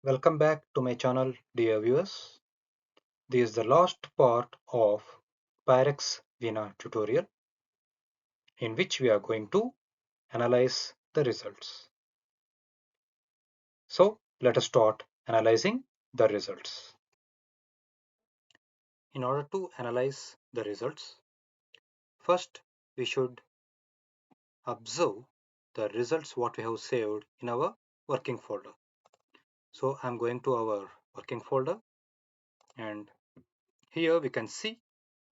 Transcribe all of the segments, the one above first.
Welcome back to my channel, dear viewers. This is the last part of PyRx tutorial in which we are going to analyze the results. So let us start analyzing the results. In order to analyze the results, first we should observe the results what we have saved in our working folder. So I'm going to our working folder, and here we can see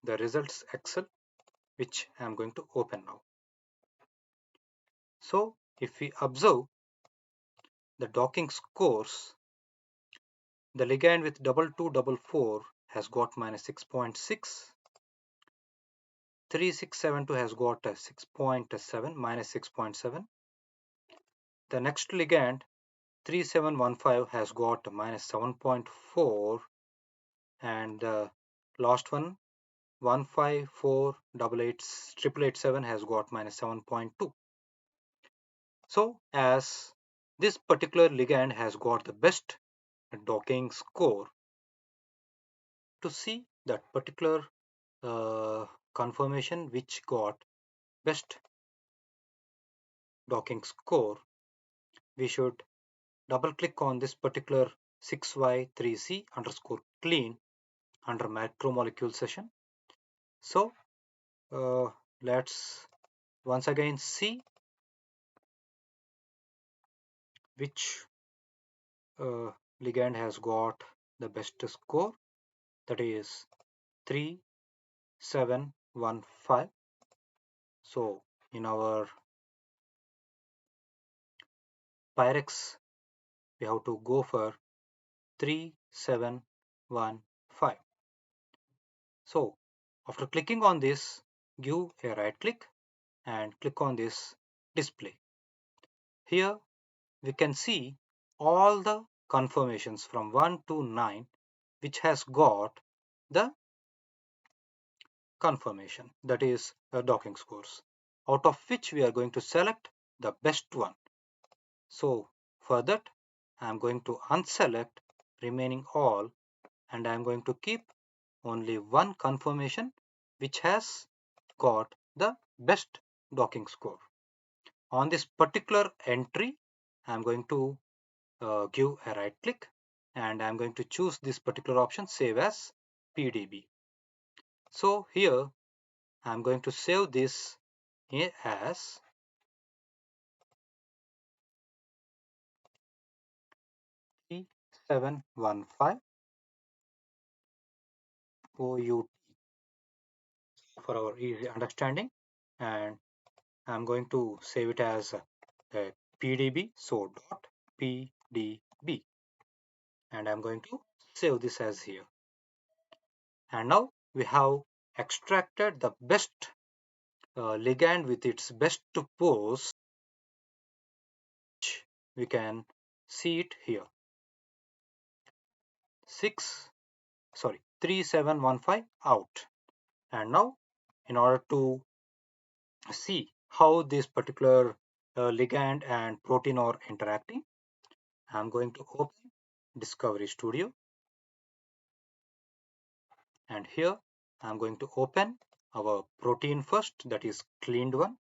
the results Excel which I'm going to open now. So if we observe the docking scores, the ligand with 2244 has got minus 6.6, 3672 has got a 6.7, minus 6.7. The next ligand 3715 has got minus 7.4, and the last one 154887 has got minus 7.2. So as this particular ligand has got the best docking score, to see that particular conformation which got best docking score, we should double click on this particular 6y3c underscore clean under macromolecule session. So let's once again see which ligand has got the best score, that is 3715. So in our PyRx we have to go for 3715. So after clicking on this, give a right click and click on this display. Here we can see all the conformations from 1 to 9 which has got the conformation, that is docking scores, out of which we are going to select the best one. So for that I am going to unselect remaining all, and I am going to keep only one conformation which has got the best docking score. On this particular entry, I'm going to give a right click, and I'm going to choose this particular option, save as PDB. So here I'm going to save this here as T715 OUT for our easy understanding, and I'm going to save it as a PDB, so .pdb, and I'm going to save this as here. And now we have extracted the best ligand with its best pose. We can see it here, 3715 out. And now in order to see how this particular ligand and protein are interacting, I'm going to open Discovery Studio, and here I'm going to open our protein first, that is cleaned one,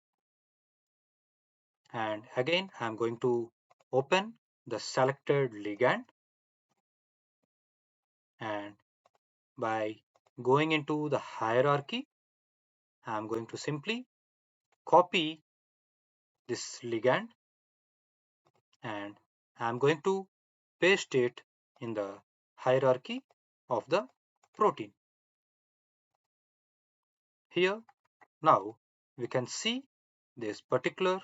and again I'm going to open the selected ligand, and by going into the hierarchy I'm going to simply copy this ligand, and I'm going to paste it in the hierarchy of the protein. Here now we can see this particular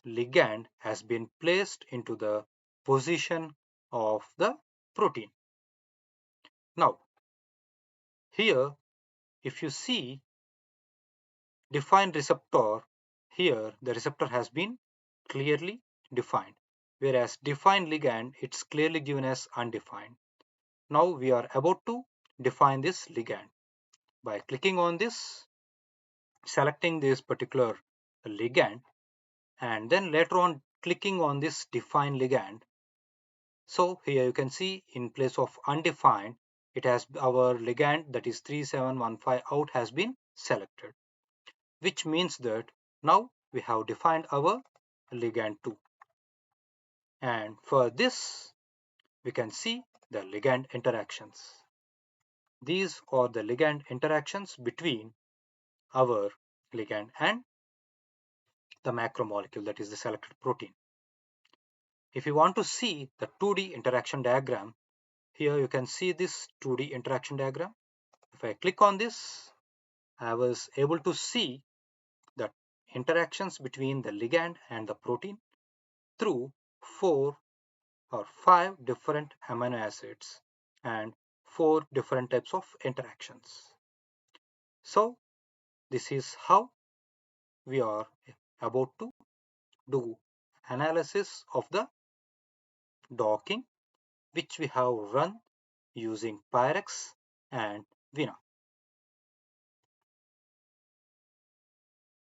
ligand has been placed into the position of the protein. Now here if you see defined receptor, here the receptor has been clearly defined, whereas defined ligand, it's clearly given as undefined. Now we are about to define this ligand by clicking on this, selecting this particular ligand, and then later on clicking on this define ligand. So here you can see in place of undefined, it has our ligand, that is 3715 out, has been selected, which means that now we have defined our ligand 2. And for this, we can see the ligand interactions. These are the ligand interactions between our ligand and the macromolecule, that is the selected protein. If you want to see the 2D interaction diagram, here you can see this 2D interaction diagram. If I click on this, I was able to see the interactions between the ligand and the protein through 4 or 5 different amino acids and 4 different types of interactions. So this is how we are about to do analysis of the docking, which we have run using PyRx and Vina.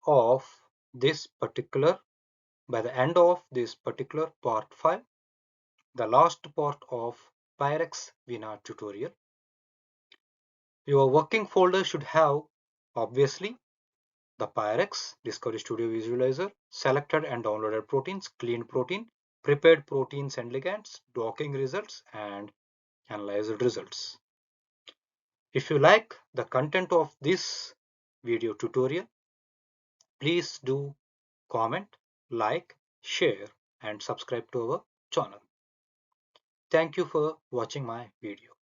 Of this particular, by the end of this particular part 5, the last part of PyRx Vina tutorial, your working folder should have obviously the PyRx Discovery Studio Visualizer, selected and downloaded proteins, cleaned protein, prepared proteins and ligands, docking results, and analyzed results. If you like the content of this video tutorial, please do comment, like, share, and subscribe to our channel. Thank you for watching my video.